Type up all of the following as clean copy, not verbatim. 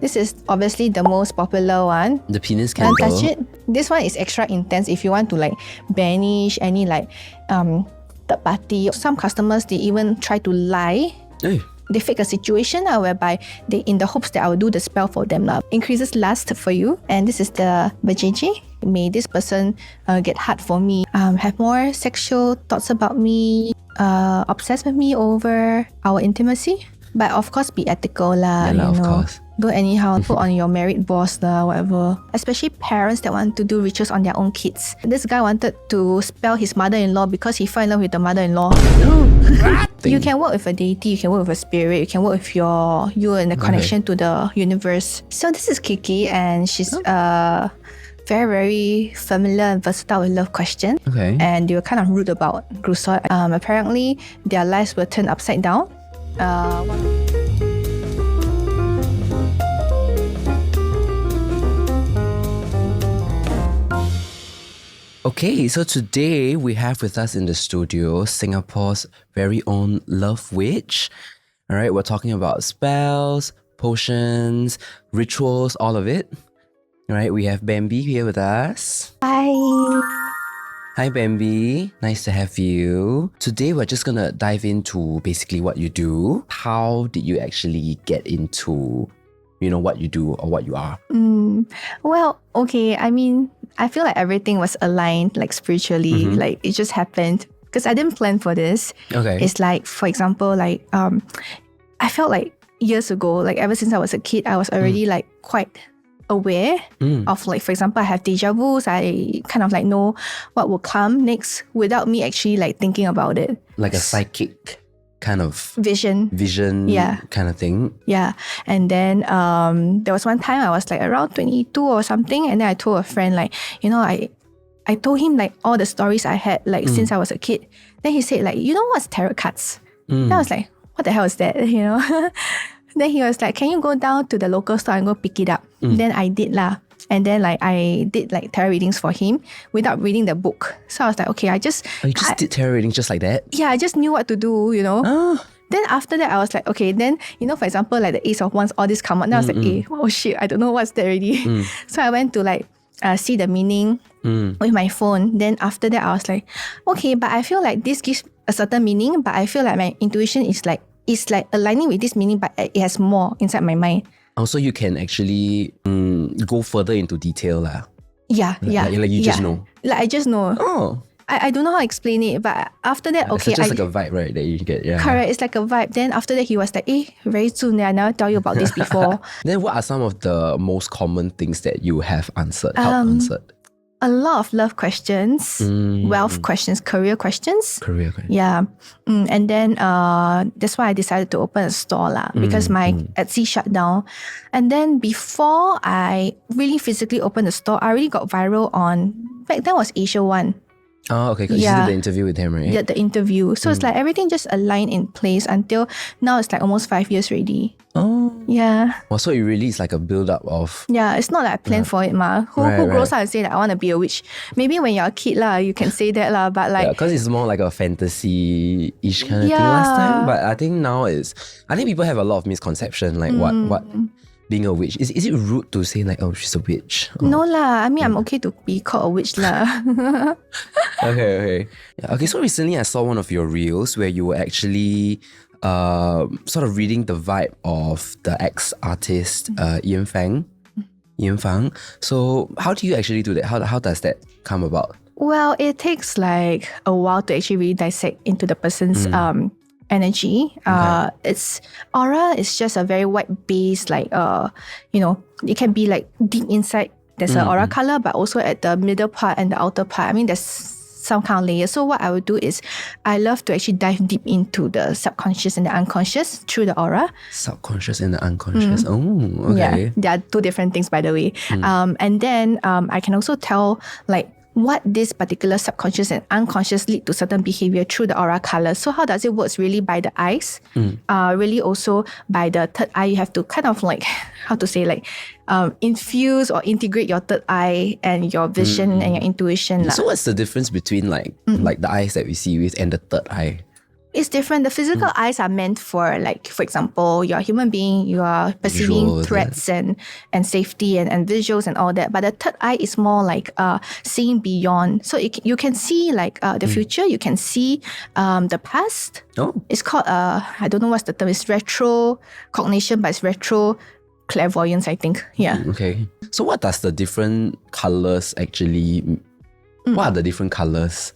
This is obviously the most popular one. The penis Can't candle. touch it. This one is extra intense if you want to like banish any like third party. Some customers, they even try to lie. Hey. They fake a situation whereby they, in the hopes that I will do the spell for them. Increases lust for you. And this is the vajayjay. May this person get hard for me, have more sexual thoughts about me, obsessed with me over our intimacy. But of course, be ethical lah. Yeah, of course. Don't anyhow put on your married boss lah, whatever. Especially parents that want to do rituals on their own kids. This guy wanted to spell his mother-in-law because he fell in love with the mother-in-law. You can work with a deity, you can work with a spirit, you can work with you and the connection to the universe. So this is Kiki, and she's very, very familiar and versatile with love questions. Okay. And they were kind of rude about Crusoe. Apparently, their lives were turned upside down. Okay, so today we have with us in the studio Singapore's very own love witch. All right, we're talking about spells, potions, rituals, all of it. All right, we have Bambi here with us. Hi. Hi Bambi, nice to have you. Today we're just gonna dive into basically what you do. How did you actually get into, what you do or what you are? Well, okay, I mean, I feel like everything was aligned, like spiritually, like it just happened because I didn't plan for this. Okay. It's like, for example, like I felt like years ago, like ever since I was a kid, I was already like quite aware of, like, for example, I have deja vus. I kind of like know what will come next without me actually like thinking about it. Like a psychic kind of vision kind of thing. Yeah. And then there was one time I was like around 22 or something, and then I told a friend, like, I told him like all the stories I had like since I was a kid. Then he said, like, you know what's tarot cards? Then I was like, what the hell is that? Then he was like, can you go down to the local store and go pick it up? Then I did lah. And then like I did like tarot readings for him without reading the book. So I was like, okay, You just did tarot readings just like that? Yeah, I just knew what to do, Then after that, I was like, okay, then, for example, like the Ace of Wands, all this come out. Then I was like, oh shit, I don't know what's that already. So I went to like see the meaning with my phone. Then after that, I was like, okay, but I feel like this gives a certain meaning, but I feel like my intuition is like aligning with this meaning, but it has more inside my mind. Also, you can actually go further into detail lah. Yeah. Like you just know. Like I just know. Oh. I don't know how to explain it, but after that, okay. It's just like a vibe, right, that you get, yeah. Correct, it's like a vibe. Then after that, he was like, very soon, I never tell you about this before. Then what are some of the most common things that you have helped answered? A lot of love questions, wealth questions, career questions. Yeah. And then that's why I decided to open a store because my Etsy shut down. And then before I really physically opened the store, I really got viral on, back then was Asia One. Oh, okay. Because you did the interview with him, right? Yeah, the interview. So it's like everything just aligned in place until now. It's like almost 5 years already. Oh. Yeah. Well, so it really is like a build-up of... Yeah, it's not like I planned for it, ma. Who grows up and say that I want to be a witch? Maybe when you're a kid, you can say that, but like... Yeah, because it's more like a fantasy-ish kind of thing last time. But I think now I think people have a lot of misconception, like what being a witch. Is it rude to say like, oh, she's a witch? Oh. No lah. I mean, I'm okay to be called a witch lah. Okay. Yeah, okay, so recently I saw one of your reels where you were actually sort of reading the vibe of the ex-artist Ian Fang. So how do you actually do that? How does that come about? Well, it takes like a while to actually really dissect into the person's energy. Its aura is just a very white base, like it can be like deep inside. There's an aura color, but also at the middle part and the outer part. I mean, there's some kind of layer. So what I would do is I love to actually dive deep into the subconscious and the unconscious through the aura. Subconscious and the unconscious. Oh, okay. Yeah, they are two different things, by the way. And then I can also tell like what this particular subconscious and unconscious lead to certain behavior through the aura color. So how does it work? Really by the eyes. Really also by the third eye. You have to kind of like, how to say, like infuse or integrate your third eye and your vision and your intuition. So what's the difference between like the eyes that we see with and the third eye? It's different. The physical eyes are meant for, like, for example, you're a human being, you are perceiving Visuals, threats and safety and visuals and all that. But the third eye is more like seeing beyond. So you can see like the future, you can see the past. Oh. It's called, I don't know what's the term, it's retro cognition, but it's retro clairvoyance, I think. Yeah. Okay. So what does the different colors actually, what are the different colors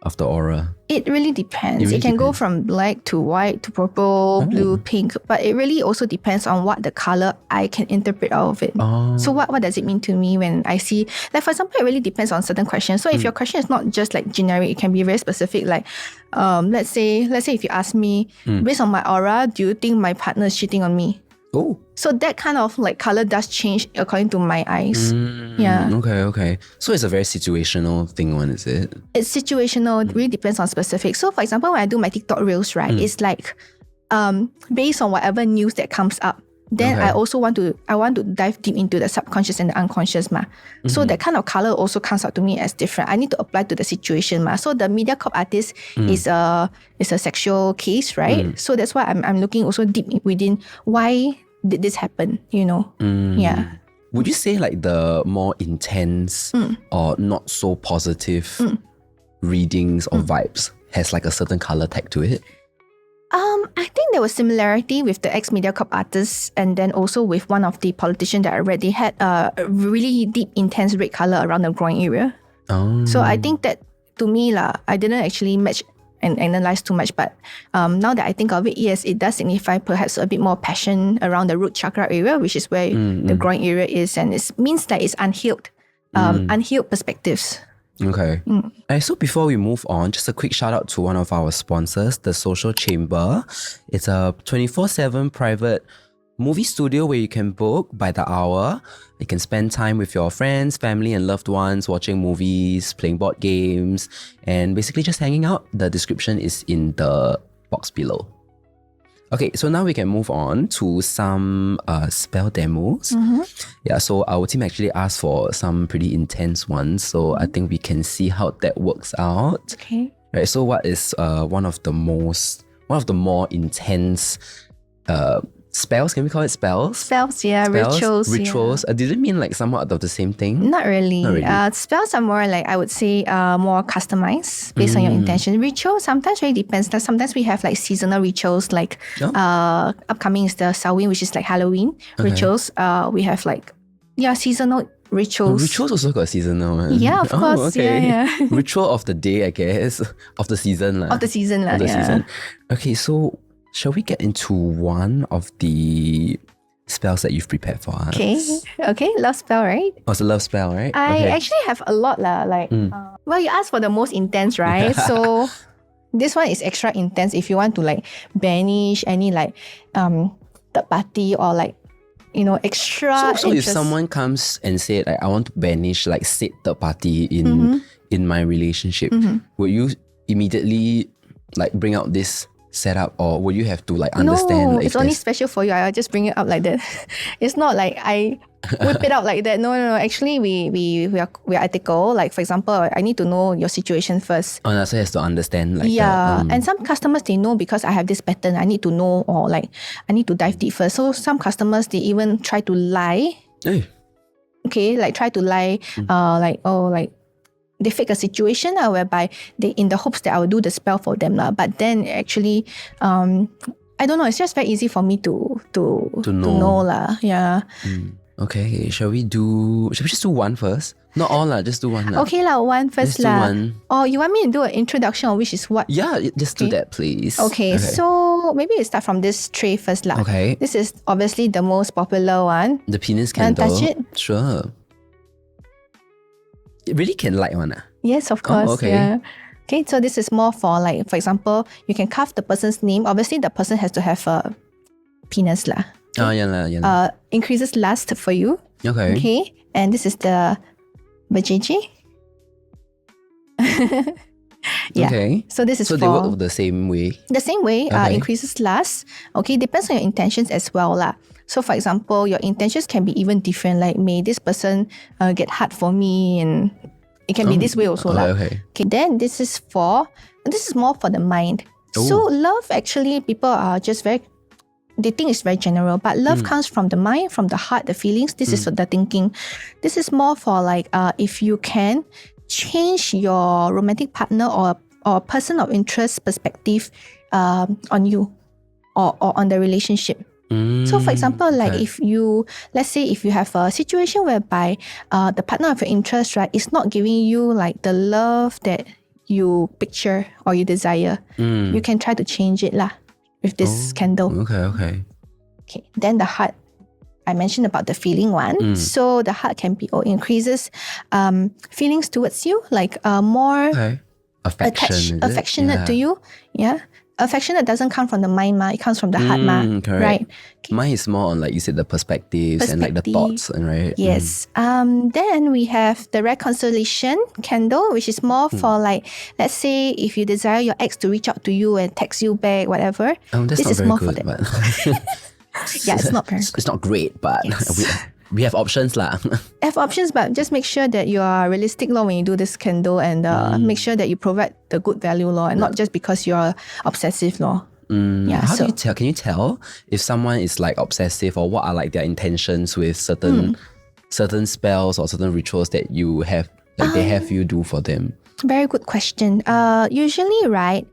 of the aura? It really depends. It can go from black to white to purple, blue, pink, but it really also depends on what the color I can interpret out of it. So what does it mean to me when I see, like for example, it really depends on certain questions. So if your question is not just like generic, it can be very specific. Like, let's say if you ask me, based on my aura, do you think my partner is cheating on me? Oh. So that kind of like color does change according to my eyes. Yeah. Okay. So it's a very situational thing, one, is it? It's situational. It really depends on specific. So for example, when I do my TikTok reels, right, it's like based on whatever news that comes up. Then I also want to dive deep into the subconscious and the unconscious ma. So that kind of color also comes out to me as different. I need to apply to the situation ma. So the MediaCorp artist is a sexual case, right? So that's why I'm looking also deep within why did this happen, you know? Yeah. Would you say like the more intense or not so positive readings or vibes has like a certain color tag to it? I think there was similarity with the ex-MediaCorp artists and then also with one of the politicians that I read. They had a really deep, intense red color around the groin area. So I think that to me, I didn't actually match and analyze too much. But now that I think of it, yes, it does signify perhaps a bit more passion around the root chakra area, which is where the groin area is. And it means that it's unhealed, unhealed perspectives. Okay. So before we move on, just a quick shout out to one of our sponsors, the Social Chamber. It's a 24/7 private movie studio where you can book by the hour. You can spend time with your friends, family and loved ones, watching movies, playing board games, and basically just hanging out. The description is in the box below. Okay, so now we can move on to some spell demos. Yeah, so our team actually asked for some pretty intense ones. So I think we can see how that works out. Okay. Right. So what is one of the more intense spells? Can we call it spells? Spells, yeah. Rituals. Rituals. Yeah. Did it mean like somewhat of the same thing? Not really. Not really. Spells are more like, I would say, more customized based on your intention. Rituals sometimes really depends. Like sometimes we have like seasonal rituals, like upcoming is the Samhain, which is like Halloween rituals. We have like seasonal rituals. Rituals also got seasonal one. Yeah, of course. Okay. Yeah. Ritual of the day, I guess. Of the season. Of the season. Season. Okay, so shall we get into one of the spells that you've prepared for us? Okay. Love spell, right? Oh, it's a love spell, right? I actually have a lot lah. Like, well, you asked for the most intense, right? So this one is extra intense if you want to like banish any like third party or like, you know, extra. So if someone comes and said like, I want to banish like said third party in my relationship, would you immediately like bring out this setup, or will you have to like understand? No, like, it's only special for you. I'll just bring it up like that. It's not like I whip it out like that. No. Actually, we are ethical. Like for example, I need to know your situation first. Oh, no, so he has to understand. Like and some customers they know because I have this pattern. I need to know, or like I need to dive deep first. So some customers they even try to lie. Hey. Okay, like try to lie. Like they fake a situation whereby they in the hopes that I will do the spell for them but then actually I don't know, it's just very easy for me to know yeah. Okay, shall we just do one first? Not all just do one Okay one first do one. Or you want me to do an introduction, or which is what? Yeah, just do that please. Okay, so maybe we start from this tray first Okay. This is obviously the most popular one. The penis candle. Touch it? Sure. It really can light one Yes, of course. okay. Yeah. Okay, so this is more for like, for example, you can carve the person's name. Obviously, the person has to have a penis lah. Oh, yeah. Increases lust for you. Okay. Okay, and this is the vajayjay. Yeah. Okay. So this is so for... they work the same way? The same way, Okay. increases lust. Okay, depends on your intentions as well lah. So for example, your intentions can be even different. Like, may this person get hard for me, and it can be this way also lah. Okay. Okay, then this is more for the mind. So love, actually, people are just they think it's very general, but love comes from the mind, from the heart, the feelings. This is the thinking. This is more for like if you can change your romantic partner or person of interest perspective on you or on the relationship. So for example, like let's say if you have a situation whereby the partner of your interest, right, is not giving you like the love that you picture or you desire, you can try to change it lah with this candle. Okay. Then the heart, I mentioned about the feeling one. So the heart can be increases feelings towards you, like more affectionate to you. Yeah. Affectionate doesn't come from the mind, it comes from the heart, right? Mine is more on, like you said, the perspectives and like the thoughts, right? Yes. Then we have the reconciliation candle, which is more for like, let's say if you desire your ex to reach out to you and text you back, whatever. That's this not is very more good, for that. but yeah, it's not very good. It's not great, but we have options lah. Have options, but just make sure that you are realistic when you do this candle, and make sure that you provide the good value and not just because you're obsessive Yeah. How do you tell? Can you tell if someone is like obsessive, or what are like their intentions with certain spells or certain rituals that you have, like they have you do for them? Very good question. Usually, right,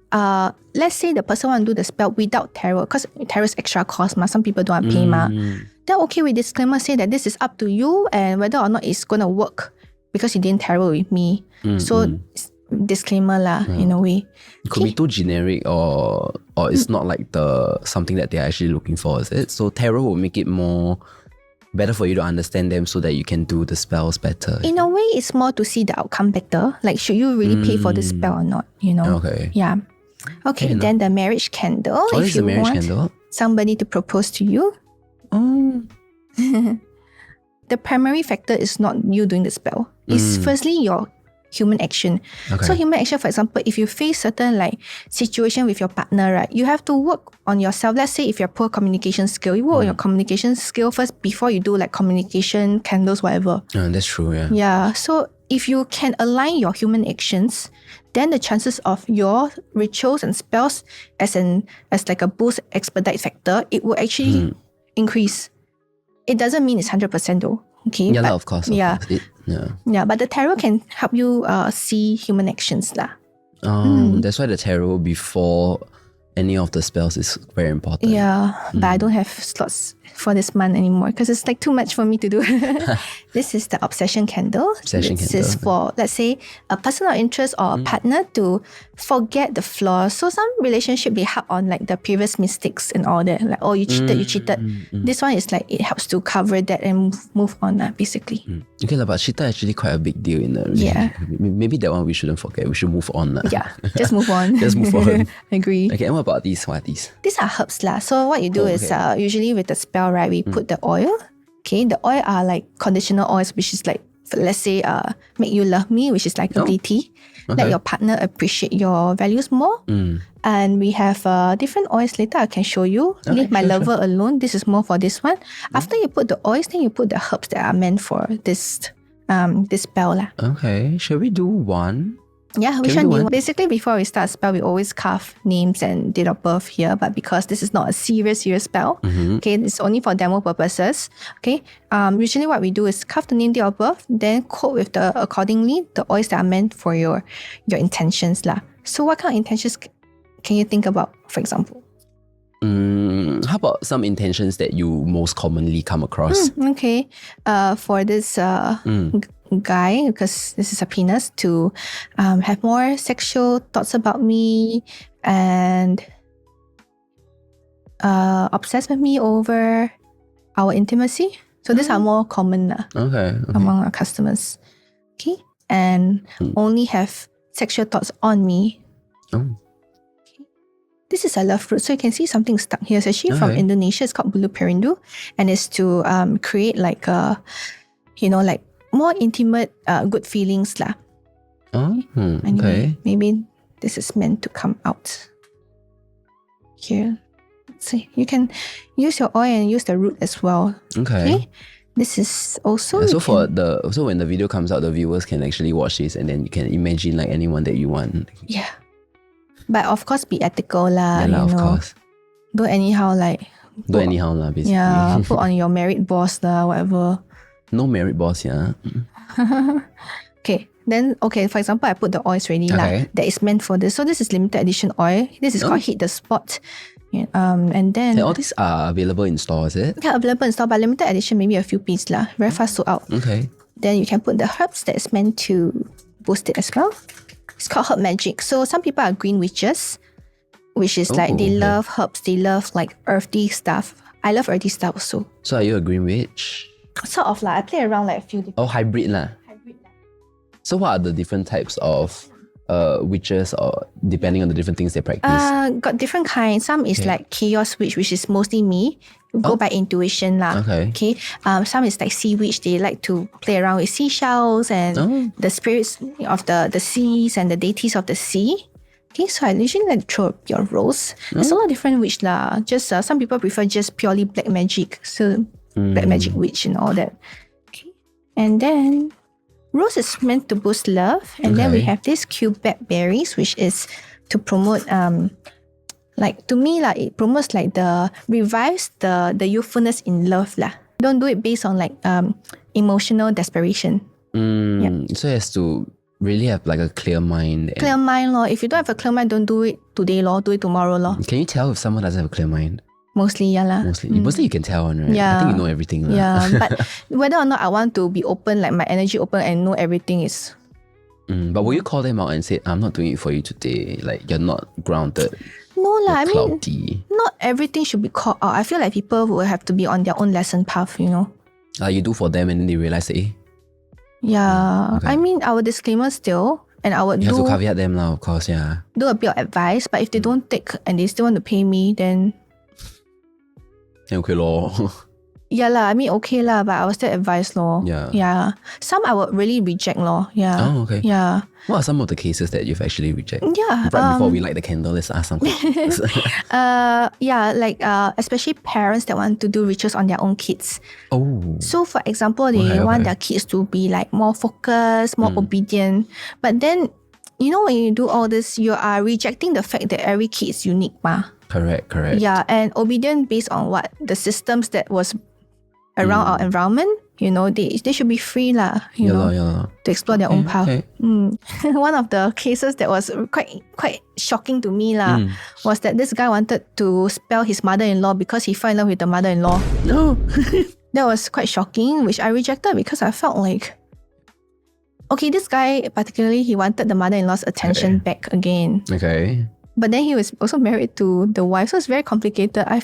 let's say the person want to do the spell without tarot, because tarot is extra cost, some people don't want to pay. They're okay with disclaimer, say that this is up to you and whether or not it's going to work because you didn't tarot with me. So disclaimer in a way. It could be too generic, or it's not like the something that they're actually looking for, is it? So tarot will make it more better for you to understand them so that you can do the spells better. In a way, it's more to see the outcome better. Like, should you really pay for the spell or not, Okay. Yeah. Okay, then the marriage candle. What if is you the marriage want candle? somebody to propose to you. The primary factor is not you doing the spell. It's firstly your human action. So human action, for example, if you face certain like situation with your partner, right, you have to work on yourself. Let's say if you're poor communication skill, you work on your communication skill first before you do like communication candles, whatever. That's true, yeah. Yeah. So if you can align your human actions, then the chances of your rituals and spells as like a boost expedite factor, it will actually increase. It doesn't mean it's 100% though. Okay. Yeah, but, of course. Yeah, but the tarot can help you see human actions lah. That's why the tarot before any of the spells is very important. Yeah, but I don't have slots for this month anymore because it's like too much for me to do. This is the obsession candle. This is for, let's say, a person of interest or a partner to forget the flaws. So some relationship, they harp on like the previous mistakes and all that. Like, oh, you cheated. This one is like, it helps to cover that and move on basically. Okay, but cheated actually quite a big deal in the relationship. Yeah. Maybe that one we shouldn't forget. We should move on. Yeah, just move on. Just move on. Agree. Okay, and what about these? What are these? These are herbs lah. So what you do is usually with the spell, right, we put the oil. Okay, the oil are like conditioner oils, which is like, let's say, make you love me, which is like a tea. Let your partner appreciate your values more. And we have different oils later. I can show you. Leave my lover alone. This is more for this one. After you put the oils, then you put the herbs that are meant for this spell lah. Okay, shall we do one? Yeah, which one do you want? Basically, before we start spell, we always carve names and date of birth here. But because this is not a serious spell, okay, it's only for demo purposes. Okay, usually what we do is carve the name, date of birth, then quote with accordingly the oils that are meant for your intentions lah. So what kind of intentions can you think about, for example? How about some intentions that you most commonly come across? Okay, for this guy, because this is a penis, to have more sexual thoughts about me and obsess with me over our intimacy. So these are more common among our customers. Okay, and only have sexual thoughts on me. This is a love fruit. So you can see something stuck here. It's actually from Indonesia. It's called bulu perindu. And it's to create like like more intimate, good feelings lah. Anyway, maybe this is meant to come out. Here. Let's see. You can use your oil and use the root as well. Okay. This is also... so when the video comes out, the viewers can actually watch this and then you can imagine like anyone that you want. Yeah. But of course, be ethical lah. Yeah, lah, of course. Don't anyhow Don't anyhow lah, basically. Yeah, put on your merit boss lah, whatever. No merit boss, yeah. Okay, then for example, I put the oils ready lah. That is meant for this. So this is limited edition oil. This is called Hit the Spot. Yeah, and then all these are available in stores, is it? Yeah, available in store, but limited edition, maybe a few pieces lah. Very fast sold out. Okay. Then you can put the herbs that is meant to boost it as well. It's called herb magic. So some people are green witches, which is like they love herbs, they love like earthy stuff. I love earthy stuff also. So are you a green witch? Sort of lah. I play around like a few different. Oh, hybrid lah. So what are the different types of witches, or depending on the different things they practice? Got different kinds. Some is like chaos witch, which is mostly me. Go by intuition lah. Okay. Some is like sea witch. They like to play around with seashells and the spirits of the seas and the deities of the sea. Okay, so I usually like to throw a pure rose. There's a lot of different witch lah. Just some people prefer just purely black magic. So black magic witch and all that. Okay. And then rose is meant to boost love. And then we have this cubeb berries, which is to promote like to me lah, it promotes like revives the youthfulness in love lah. Don't do it based on like emotional desperation. So it has to really have like a clear mind. Clear mind lor. If you don't have a clear mind, don't do it today lor. Do it tomorrow lor. Can you tell if someone doesn't have a clear mind? Mostly, yeah lah. Mostly you can tell one, right? Yeah. I think you know everything lah. Yeah, but whether or not I want to be open, like my energy open and know everything is... But will you call them out and say, I'm not doing it for you today? Like you're not grounded. No lah, I mean, cloudy. not everything should be called out. I feel like people will have to be on their own lesson path, you know. You do for them and then they realize, Yeah, I mean, our disclaimer still, and I would you have to caveat them now, of course, yeah. Do a bit of advice, but if they don't take and they still want to pay me, then... Okay lor. Yeah lah, I mean okay lah, but I will still advise lor. Yeah. Some I would really reject lor. Yeah. Oh, okay. Yeah. What are some of the cases that you've actually rejected? Yeah. Right before we light the candle, let's ask some questions. Especially parents that want to do rituals on their own kids. Oh. So for example, they want their kids to be like more focused, more obedient. But then, you know, when you do all this, you are rejecting the fact that every kid is unique ma. Correct. Yeah, and obedient based on what? The systems that was around our environment, you know, they should be free lah, you know, to explore their own path. One of the cases that was quite shocking to me lah was that this guy wanted to spell his mother-in-law because he fell in love with the mother-in-law. No. That was quite shocking, which I rejected because I felt like, okay, this guy particularly, he wanted the mother-in-law's attention back again. Okay. But then he was also married to the wife, so it's very complicated. I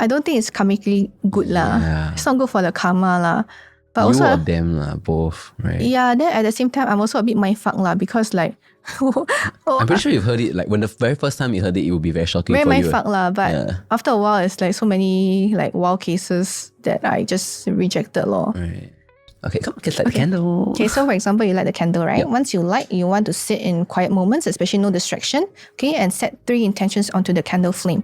don't think it's karmically good lah. Yeah. It's not good for the karma lah. But you also or them lah, both, right? Yeah, then at the same time, I'm also a bit mindfuck lah because like... I'm pretty sure you've heard it, like when the very first time you heard it, it would be very shocking for you. Very mindfuck lah, but after a while, it's like so many like wild cases that I just rejected lor. Right. Okay, come on, let's light the candle. Okay, so for example, you light the candle, right? Yep. Once you light, you want to sit in quiet moments, especially no distraction, okay? And set 3 intentions onto the candle flame.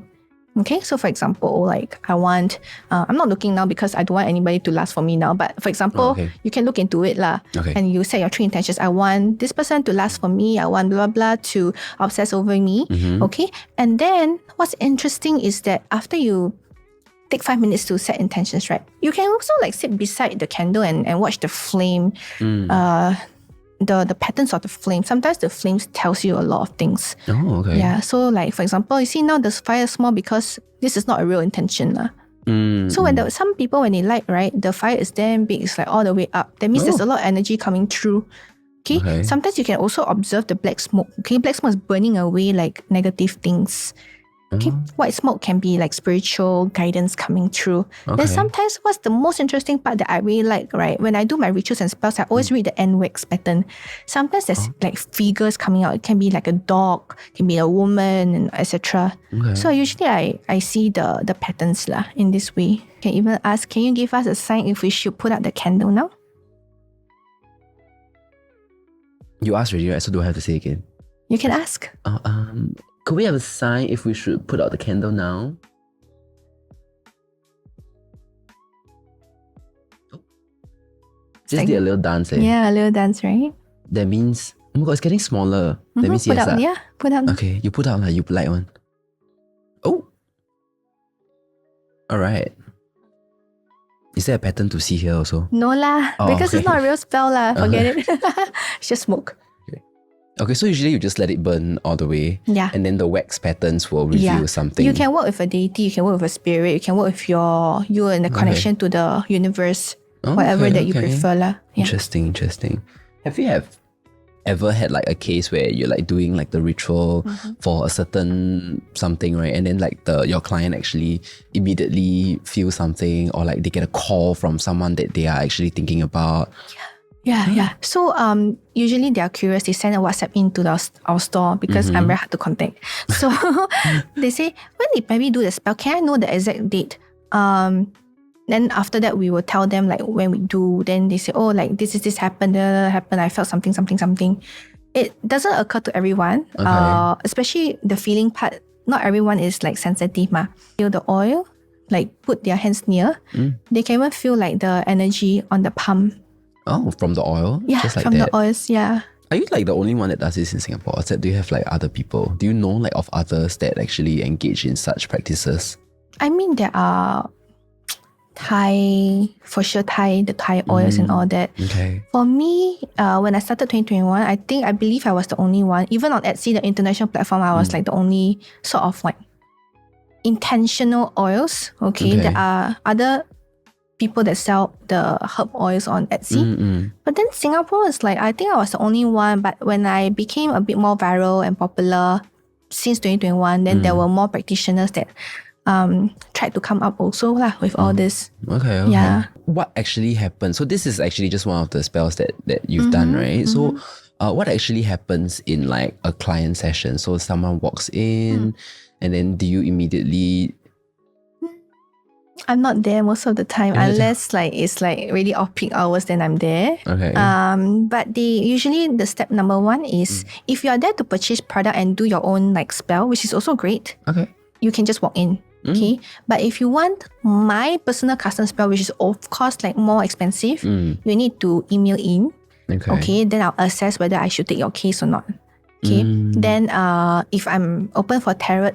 Okay, so for example, like I want, I'm not looking now because I don't want anybody to last for me now, but for example, you can look into it lah. Okay. And you set your 3 intentions. I want this person to last for me. I want blah, blah, to obsess over me. Okay. And then what's interesting is that after you take 5 minutes to set intentions, right? You can also like sit beside the candle and watch the flame, the patterns of the flame. Sometimes the flames tells you a lot of things. Oh, okay. Yeah. So like, for example, you see now the fire is small because this is not a real intention lah. So when some people, when they light, right, the fire is damn big. It's like all the way up. That means there's a lot of energy coming through. Okay. Sometimes you can also observe the black smoke. Okay. Black smoke is burning away like negative things. Okay, white smoke can be like spiritual guidance coming through. Then sometimes what's the most interesting part that I really like, right? When I do my rituals and spells, I always read the NWEX pattern. Sometimes there's like figures coming out. It can be like a dog, it can be a woman, and etc. So usually I see the patterns lah in this way. Can even ask, can you give us a sign if we should put out the candle now? You asked already, right? So do I have to say again? You can ask. Could we have a sign if we should put out the candle now? Just did a little dance, eh? Yeah, a little dance, right? That means Oh my god, it's getting smaller. Let me see. Put out, yeah. Put out. Okay, you put out like you like one. Oh. Alright. Is there a pattern to see here also? No lah, because it's not a real spell lah. Forget it. It's just smoke. Okay, so usually you just let it burn all the way. Yeah. And then the wax patterns will reveal something. You can work with a deity, you can work with a spirit, you can work with you and the connection to the universe, whatever that you prefer lah. Yeah. Interesting. Have you ever had like a case where you're like doing like the ritual for a certain something, right? And then like your client actually immediately feels something, or like they get a call from someone that they are actually thinking about? Yeah. So usually they are curious. They send a WhatsApp into our store because I'm very hard to contact. So they say, when did Bambi do the spell? Can I know the exact date? Then after that, we will tell them like when we do. Then they say, oh, like this happened. I felt something. It doesn't occur to everyone. Especially the feeling part. Not everyone is like sensitive ma. Feel the oil, like put their hands near. They can even feel like the energy on the palm. Oh, from the oil? Yeah, just like from that. the oils, yeah. Are you like the only one that does this in Singapore? Or do you have like other people? Do you know like of others that actually engage in such practices? I mean, there are the Thai oils and all that. Okay. For me, when I started 2021, I believe I was the only one. Even on Etsy, the international platform, I was like the only sort of like intentional oils. Okay. There are other people that sell the herb oils on Etsy. But then Singapore is like, I think I was the only one. But when I became a bit more viral and popular since 2021, then there were more practitioners that tried to come up also lah with all this. Okay. Yeah. What actually happened? So this is actually just one of the spells that you've done, right? So what actually happens in like a client session? So someone walks in and then do you immediately... I'm not there most of the time unless like it's like really off peak hours, then I'm there. Okay. But usually the step number one is if you are there to purchase product and do your own like spell, which is also great. Okay. You can just walk in. Okay. But if you want my personal custom spell, which is of course like more expensive, you need to email in. Okay. Then I'll assess whether I should take your case or not. Okay. Then if I'm open for tarot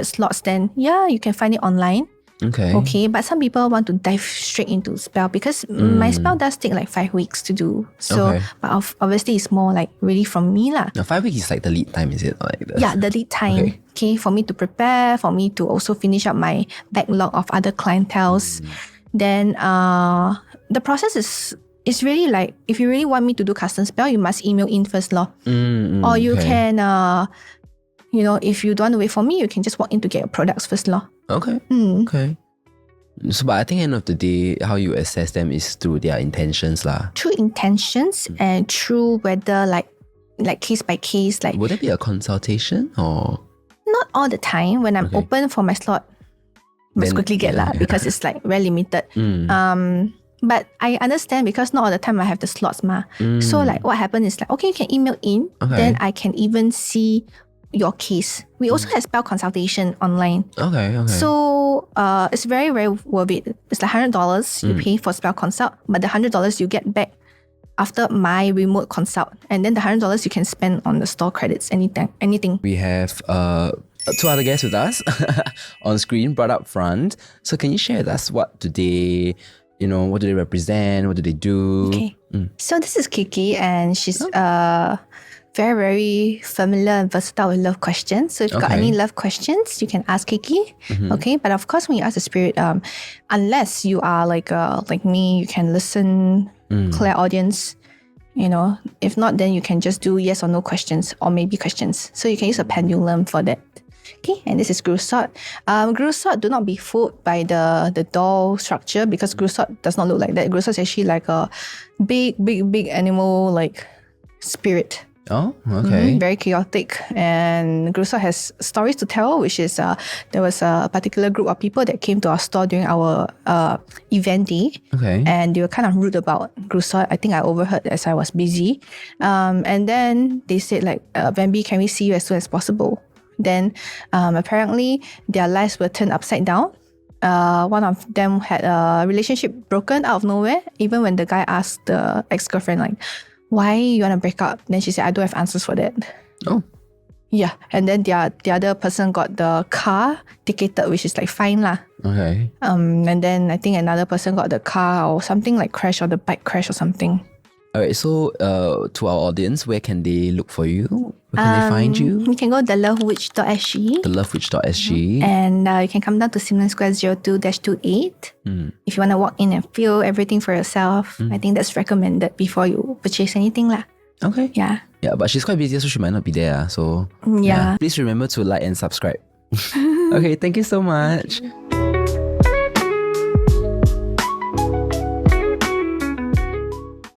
slots, then yeah, you can find it online. Okay, but some people want to dive straight into spell because my spell does take like 5 weeks to do. So, but obviously it's more like really from me lah. Now 5 weeks is like the lead time, is it? Or like yeah, the lead time. Okay, for me to prepare, for me to also finish up my backlog of other clienteles. Then the process is really like, if you really want me to do custom spell, you must email in first law. Or you can, if you don't want to wait for me, you can just walk in to get your products first law. Okay. Okay. So, but I think at the end of the day, how you assess them is through their intentions lah. Through intentions and through whether like case by case. Like, would it be a consultation or? Not all the time. When I'm open for my slot, must quickly get lah because it's like very limited. But I understand because not all the time I have the slots ma. So like what happened is like, okay, you can email in. Then I can even see your case. We also have spell consultation online. Okay. So it's very, very worth it. It's like $100 you pay for spell consult, but the $100 you get back after my remote consult. And then the $100 you can spend on the store credits, anything. We have 2 other guests with us on screen, brought up front. So can you share with us what do they represent? What do they do? Okay. So this is Kiki and she's very, very familiar and versatile with love questions. So if you've got any love questions, you can ask Kiki. Okay. But of course, when you ask the spirit, unless you are like me, you can listen, clear audience. If not, then you can just do yes or no questions or maybe questions. So you can use a pendulum for that. Okay, and this is Grusot. Grusot, do not be fooled by the doll structure because Grusot does not look like that. Grusot is actually like a big, big, big animal like spirit. Oh, okay. Very chaotic. And Grusot has stories to tell, which is there was a particular group of people that came to our store during our event day. Okay. And they were kind of rude about Grusot. I think I overheard as I was busy. And then they said like, Bambi, can we see you as soon as possible? Then apparently their lives were turned upside down. One of them had a relationship broken out of nowhere, even when the guy asked the ex-girlfriend like, why you want to break up? Then she said, I don't have answers for that. Oh. Yeah. And then the other person got the car ticketed, which is like fine lah. Okay. And then I think another person got the car or something like crash or the bike crash or something. Alright, so to our audience, where can they look for you? Where can they find you? You can go to thelovewitch.sg. Thelovewitch.sg. And you can come down to Simon Square 02-28. If you want to walk in and feel everything for yourself, I think that's recommended before you purchase anything lah. Okay. Yeah. Yeah, but she's quite busy, so she might not be there. So Yeah. please remember to like and subscribe. Okay, thank you so much.